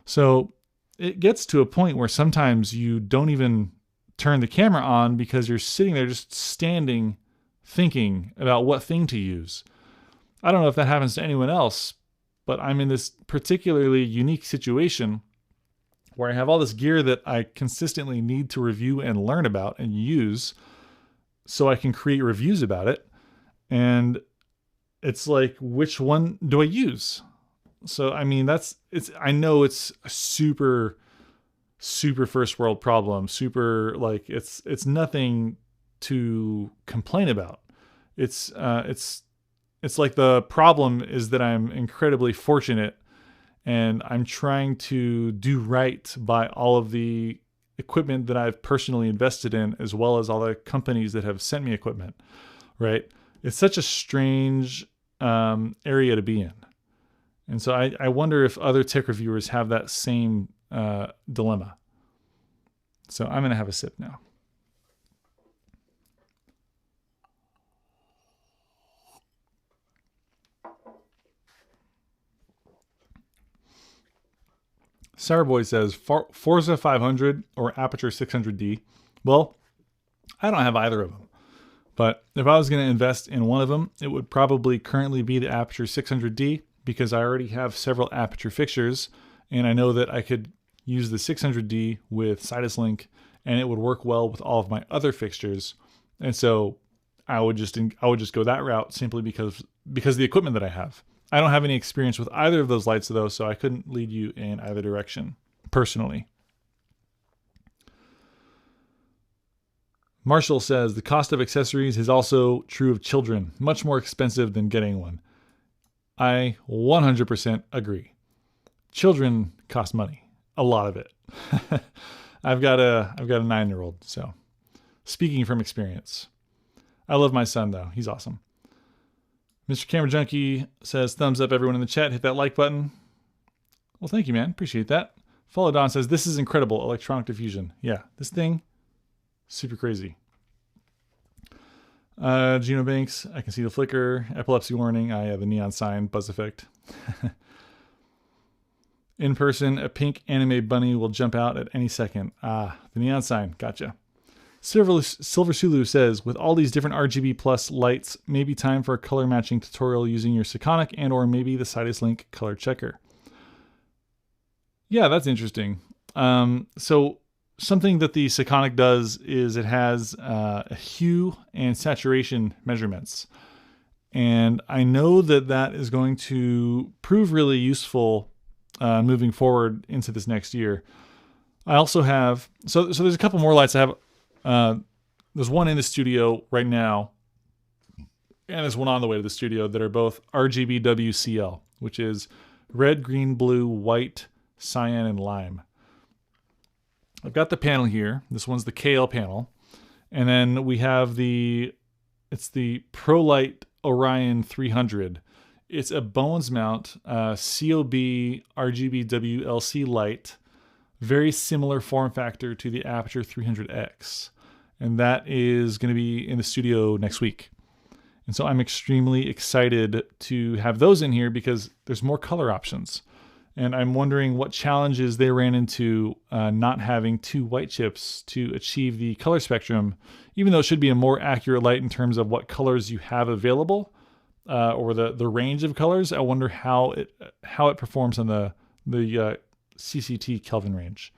So it gets to a point where sometimes you don't even turn the camera on because you're sitting there just standing thinking about what thing to use. I don't know if that happens to anyone else, but I'm in this particularly unique situation where I have all this gear that I consistently need to review and learn about and use so I can create reviews about it. And it's like, which one do I use? So, I mean, I know it's a super first world problem, it's nothing to complain about. It's like the problem is that I'm incredibly fortunate, and I'm trying to do right by all of the equipment that I've personally invested in, as well as all the companies that have sent me equipment, right? It's such a strange area to be in. And so I wonder if other tech reviewers have that same dilemma. So I'm going to have a sip now. Sourboy says, Forza 500 or Aputure 600D. Well, I don't have either of them. But if I was going to invest in one of them, it would probably currently be the Aputure 600D, because I already have several Aputure fixtures, and I know that I could use the 600D with Sidus Link, and it would work well with all of my other fixtures. And so I would just go that route simply because of the equipment that I have. I don't have any experience with either of those lights, though, so I couldn't lead you in either direction, personally. Marshall says, the cost of accessories is also true of children, much more expensive than getting one. I 100% agree. Children cost money, a lot of it. I've got a 9-year-old, so speaking from experience. I love my son, though. He's awesome. Mr. Camera Junkie says, thumbs up everyone in the chat. Hit that like button. Well, thank you, man. Appreciate that. Follow Don says, this is incredible. Electronic diffusion. Yeah, this thing, super crazy. Gino Banks, I can see the flicker. Epilepsy warning. Yeah, the neon sign, buzz effect. In person, a pink anime bunny will jump out at any second. The neon sign. Gotcha. Silver Sulu says, with all these different RGB plus lights, maybe time for a color matching tutorial using your Sekonic and or maybe the Sidus Link color checker. Yeah, that's interesting. So something that the Sekonic does is it has a hue and saturation measurements. And I know that that is going to prove really useful moving forward into this next year. I also have, so there's a couple more lights I have. There's one in the studio right now, and there's one on the way to the studio that are both RGB WCL, which is red, green, blue, white, cyan, and lime. I've got the panel here. This one's the KL panel. And then we have it's the ProLight Orion 300. It's a Bones mount, COB RGB WLC light, very similar form factor to the Aputure 300X. And that is going to be in the studio next week. And so I'm extremely excited to have those in here because there's more color options. And I'm wondering what challenges they ran into not having two white chips to achieve the color spectrum, even though it should be a more accurate light in terms of what colors you have available or the range of colors. I wonder how it performs on the CCT Kelvin range.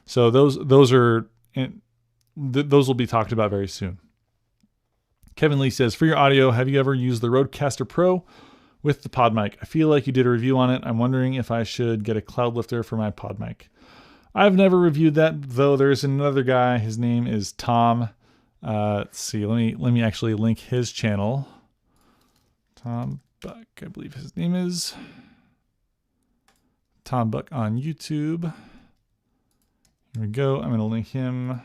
So those will be talked about very soon. Kevin Lee says, for your audio, have you ever used the Rodecaster Pro with the pod mic? I feel like you did a review on it. I'm wondering if I should get a cloud lifter for my pod mic. I've never reviewed that, though. There's another guy. His name is Tom. Let's see. Let me actually link his channel. Tom Buck, I believe his name is. Tom Buck on YouTube. Here we go. I'm going to link him.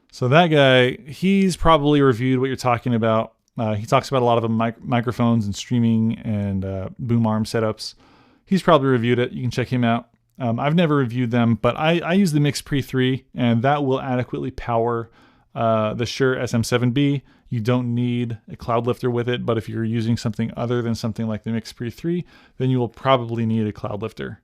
So that guy, he's probably reviewed what you're talking about. He talks about a lot of the microphones and streaming and boom arm setups. He's probably reviewed it. You can check him out. I've never reviewed them, but I use the Mixpre 3, and that will adequately power the Shure SM7B. You don't need a cloud lifter with it, but if you're using something other than something like the Mixpre 3, then you will probably need a cloud lifter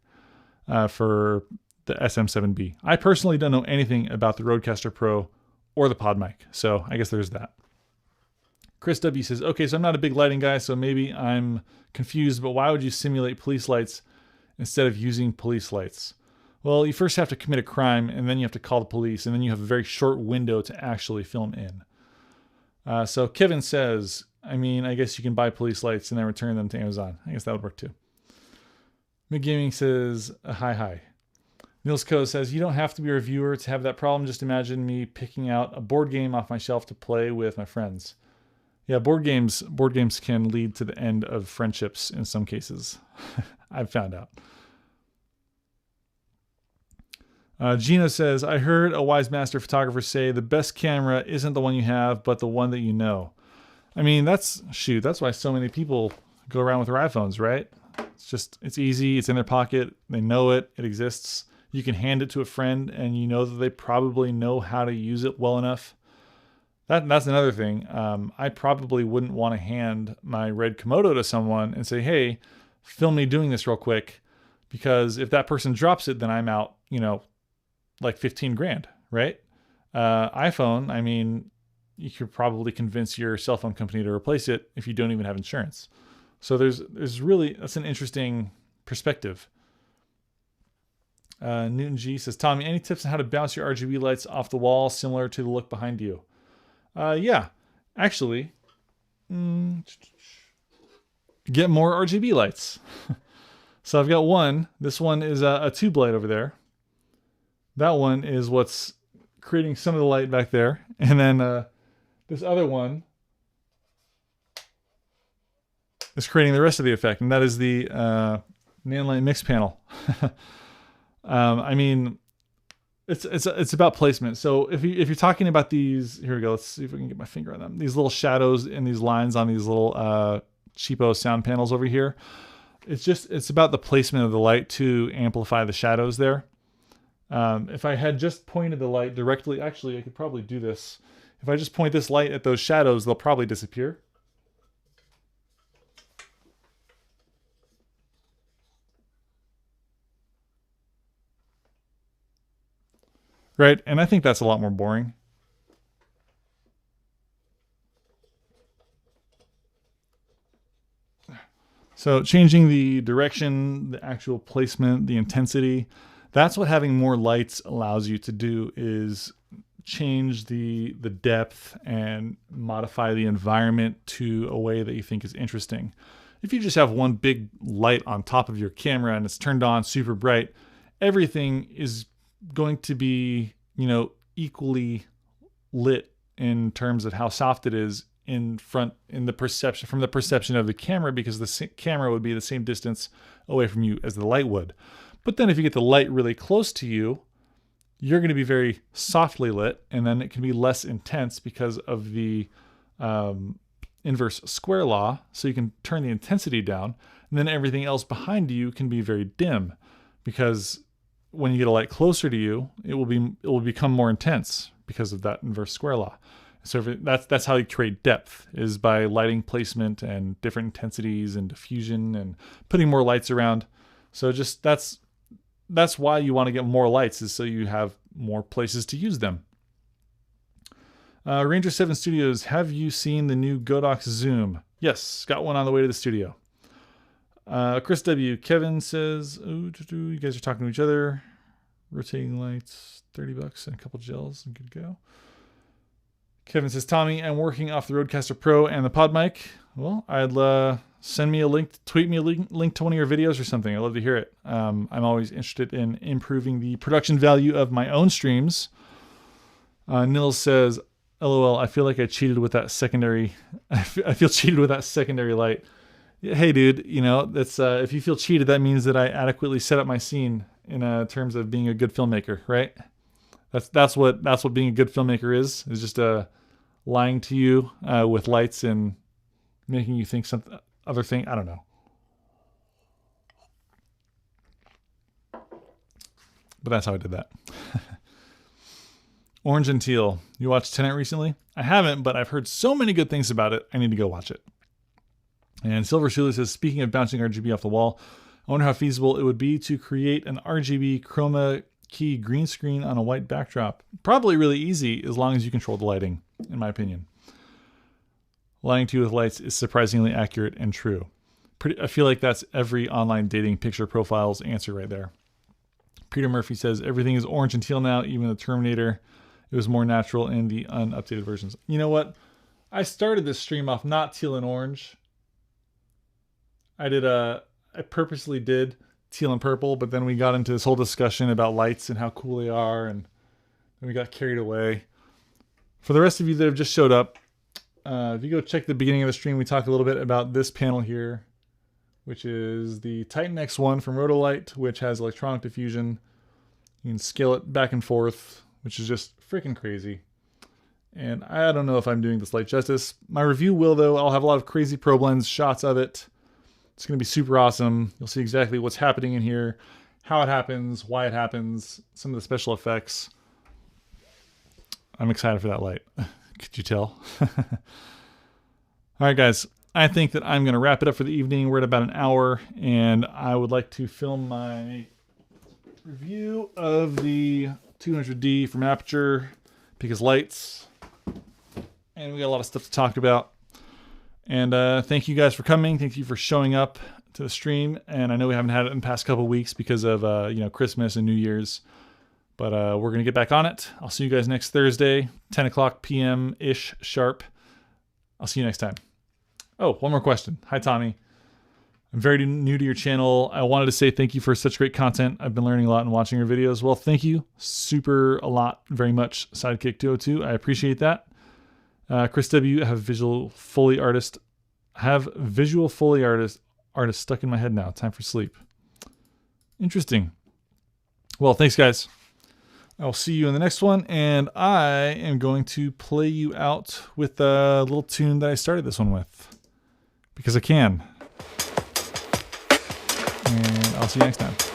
for the SM7B. I personally don't know anything about the Rodecaster Pro or the pod mic, so I guess there's that. Chris W says, okay, so I'm not a big lighting guy, so maybe I'm confused, but why would you simulate police lights instead of using police lights? Well, you first have to commit a crime, and then you have to call the police, and then you have a very short window to actually film in. So Kevin says, I mean, I guess you can buy police lights and then return them to Amazon. I guess that would work too. McGaming says, hi. Niels Co says, you don't have to be a reviewer to have that problem. Just imagine me picking out a board game off my shelf to play with my friends. Yeah, board games can lead to the end of friendships in some cases. I've found out. Gina says, I heard a wise master photographer say the best camera isn't the one you have, but the one that you know. I mean, that's why so many people go around with their iPhones, right? It's easy. It's in their pocket. They know it. It exists. You can hand it to a friend and you know that they probably know how to use it well enough. That's another thing. I probably wouldn't want to hand my Red Komodo to someone and say, hey, film me doing this real quick. Because if that person drops it, then I'm out, like 15 grand, right? iPhone, I mean, you could probably convince your cell phone company to replace it if you don't even have insurance. So there's really, that's an interesting perspective. Newton G says, Tommy, any tips on how to bounce your RGB lights off the wall similar to the look behind you? Yeah, actually, get more RGB lights. So I've got one. This one is a tube light over there. That one is what's creating some of the light back there. And then this other one is creating the rest of the effect. And that is the Nanlite Mixpanel. I mean, It's about placement. So if you're talking about these, here we go. Let's see if we can get my finger on them. These little shadows and these lines on these little cheapo sound panels over here. It's about the placement of the light to amplify the shadows there. If I had just pointed the light directly, actually I could probably do this. If I just point this light at those shadows, they'll probably disappear. Right? And I think that's a lot more boring. So changing the direction, the actual placement, the intensity, that's what having more lights allows you to do, is change the depth and modify the environment to a way that you think is interesting. If you just have one big light on top of your camera and it's turned on super bright, everything is going to be, you know, equally lit in terms of how soft it is from the perception of the camera, because the camera would be the same distance away from you as the light would. But then if you get the light really close to you, you're going to be very softly lit, and then it can be less intense because of the inverse square law. So you can turn the intensity down, and then everything else behind you can be very dim, because when you get a light closer to you, it will become more intense because of that inverse square law. So that's how you create depth, is by lighting placement and different intensities and diffusion and putting more lights around. So just that's why you want to get more lights, is so you have more places to use them. Ranger 7 Studios, have you seen the new Godox Zoom? Yes, got one on the way to the studio. Chris W. Kevin says, "Ooh, you guys are talking to each other. Rotating lights, $30 and a couple gels, and good to go." Kevin says, "Tommy, I'm working off the Rodecaster Pro and the Pod Mic." Well, I'd send me a link, tweet me a link to one of your videos or something. I'd love to hear it. I'm always interested in improving the production value of my own streams. Nils says, "LOL, I feel like I cheated with that secondary. I feel cheated with that secondary light." Hey, dude, you know, that's if you feel cheated, that means that I adequately set up my scene in terms of being a good filmmaker, right? That's what being a good filmmaker is just lying to you with lights and making you think something other thing. I don't know, but that's how I did that. Orange and Teal, you watched Tenet recently? I haven't, but I've heard so many good things about it. I need to go watch it. And Silver Shula says, "Speaking of bouncing RGB off the wall, I wonder how feasible it would be to create an RGB chroma key green screen on a white backdrop." Probably really easy, as long as you control the lighting, in my opinion. Lying to you with lights is surprisingly accurate and true. I feel like that's every online dating picture profile's answer right there. Peter Murphy says, "Everything is orange and teal now, even the Terminator. It was more natural in the unupdated versions." You know what? I started this stream off not teal and orange. I purposely did teal and purple, but then we got into this whole discussion about lights and how cool they are, and then we got carried away. For the rest of you that have just showed up, if you go check the beginning of the stream, we talked a little bit about this panel here, which is the Titan X1 from Rotolight, which has electronic diffusion. You can scale it back and forth, which is just freaking crazy. And I don't know if I'm doing this light justice. My review will, though. I'll have a lot of crazy probe lens shots of it. It's going to be super awesome. You'll see exactly what's happening in here, how it happens, why it happens, some of the special effects. I'm excited for that light. Could you tell? All right, guys. I think that I'm going to wrap it up for the evening. We're at about an hour, and I would like to film my review of the 200D from Aputure, because lights, and we got a lot of stuff to talk about. And thank you guys for coming. Thank you for showing up to the stream. And I know we haven't had it in the past couple of weeks because of Christmas and New Year's, but we're gonna get back on it. I'll see you guys next Thursday, 10 o'clock p.m. ish sharp. I'll see you next time. Oh, one more question. Hi, Tommy. I'm very new to your channel. I wanted to say thank you for such great content. I've been learning a lot and watching your videos. Well, thank you a lot, very much, Sidekick 202. I appreciate that. Chris W. Have visual Foley artist stuck in my head now. Time for sleep. Interesting. Well, thanks, guys. I'll see you in the next one, and I am going to play you out with a little tune that I started this one with, because I can. And I'll see you next time.